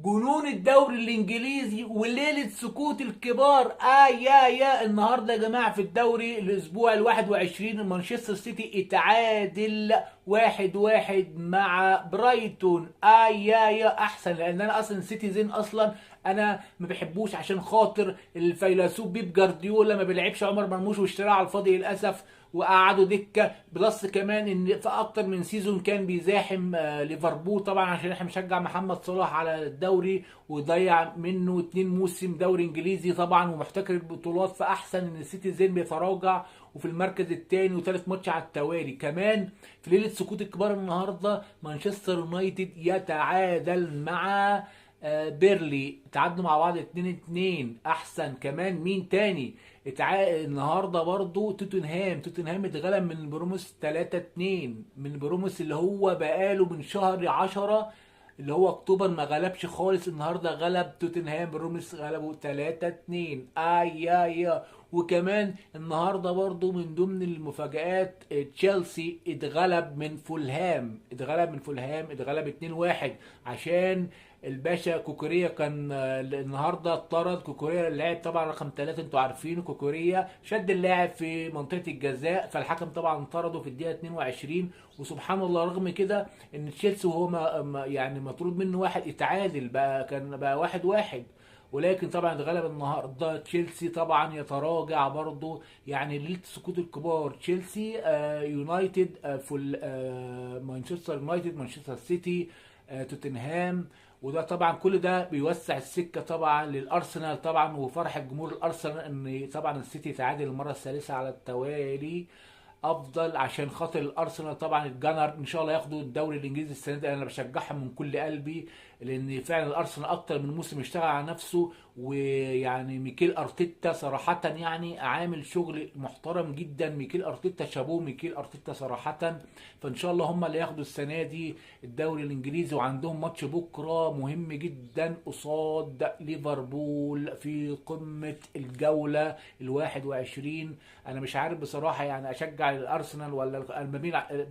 جنون الدوري الانجليزي وليله سكوت الكبار. يا النهارده يا جماعه في الدوري الاسبوع ال 21 مانشستر سيتي اتعادل 1-1 مع برايتون. يا احسن، لان انا اصلا سيتيزن اصلا. انا ما بحبوش عشان خاطر الفيلسوف بيب جارديولا ما بيلعبش عمر مرموش واشتراه على الفاضي للاسف، وقعدوا دكه. بلس كمان ان في اكتر من سيزون كان بيزاحم ليفربول طبعا عشان احنا بنشجع محمد صلاح على الدوري، وضيع منه 2 موسم دوري انجليزي طبعا ومحتكر البطولات. فاحسن ان السيتيزن بيتراجع وفي المركز الثاني وثالث ماتش على التوالي. كمان في ليله سقوط الكبار النهارده مانشستر يونايتد يتعادل مع بيرلي، تعادلوا مع بعض 2-2. احسن كمان مين تاني النهارده برضو توتنهام اتغلب من بروموس 3-2، من بروموس اللي هو بقاله من شهر 10 اللي هو اكتوبر ما غلبش خالص. النهارده غلب توتنهام، بروموس غلبوا 3-2. يا وكمان النهارده برضو من ضمن المفاجآت تشيلسي اتغلب 2-1 عشان الباشا كوكوريا كان النهارده اتطرد. كوكوريا اللاعب طبعا رقم 3، انتوا عارفين كوكوريا شد اللاعب في منطقه الجزاء، فالحكم طبعا طرده في الدقيقه 22. وسبحان الله رغم كده ان تشيلسي وهو يعني مطرود منه واحد اتعادل، كان بقى 1-1. ولكن طبعا اتغلب النهارده تشيلسي طبعا يتراجع برضه. يعني ليله سقوط الكبار تشيلسي، يونايتد، فول، مانشستر يونايتد، مانشستر سيتي، توتنهام. وده طبعا كل ده بيوسع السكه طبعا للارسنال طبعا، وفرح جمهور الارسنال ان طبعا السيتي تعادل المره الثالثه على التوالي. افضل عشان خاطر الارسنال طبعا الجنر ان شاء الله ياخدوا الدوري الانجليزي السنه دي. انا بشجعهم من كل قلبي لان فعلا الارسنال اكتر من موسم اشتغل على نفسه. ويعني ميكيل ارتيتا صراحه يعني عامل شغل محترم جدا. ميكيل ارتيتا شابوه، ميكيل ارتيتا صراحه. فان شاء الله هم اللي ياخدوا السنه دي الدوري الانجليزي. وعندهم ماتش بكره مهم جدا قصاد ليفربول في قمه الجوله ال 21. انا مش عارف بصراحه يعني اشجع الارسنال ولا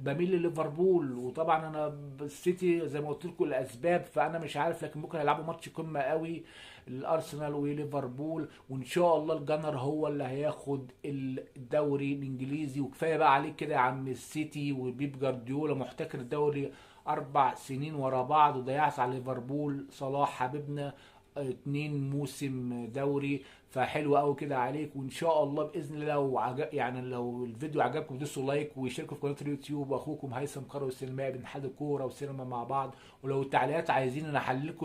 بميل لليفربول. وطبعا انا السيتي زي ما قلت لكم الاسباب، فانا مش عارف. لكن ممكن هيلعبوا ماتش قمه قوي الارسنال وليفربول، وان شاء الله الجنر هو اللي هياخد الدوري الانجليزي. وكفايه بقى عليك كده يا عم السيتي وبيب جارديولا محتكر الدوري 4 سنين ورا بعض، وضيعت على ليفربول صلاح حبيبنا 2 موسم دوري. فحلو قوي كده عليك. وان شاء الله باذن الله لو يعني لو الفيديو عجبكم دوسوا لايك وشاركوا في قناه اليوتيوب. واخوكم هيثم قروي السينمائي بنحل الكوره والسينما مع بعض. ولو التعليقات عايزين انا احللكم